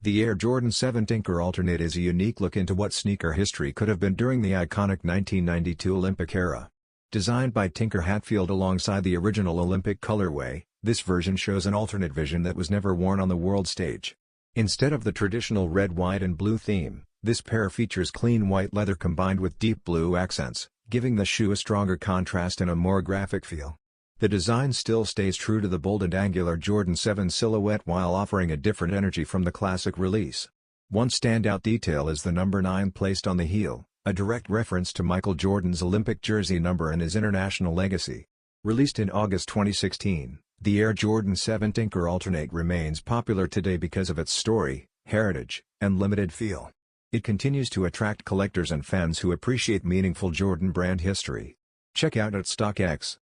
The Air Jordan 7 Tinker Alternate is a unique look into what sneaker history could have been during the iconic 1992 Olympic era. Designed by Tinker Hatfield alongside the original Olympic colorway, this version shows an alternate vision that was never worn on the world stage. Instead of the traditional red, white and blue theme, this pair features clean white leather combined with deep blue accents, giving the shoe a stronger contrast and a more graphic feel. The design still stays true to the bold and angular Jordan 7 silhouette while offering a different energy from the classic release. One standout detail is the number 9 placed on the heel, a direct reference to Michael Jordan's Olympic jersey number and his international legacy. Released in August 2016, the Air Jordan 7 Tinker Alternate remains popular today because of its story, heritage, and limited feel. It continues to attract collectors and fans who appreciate meaningful Jordan brand history. Check out at StockX.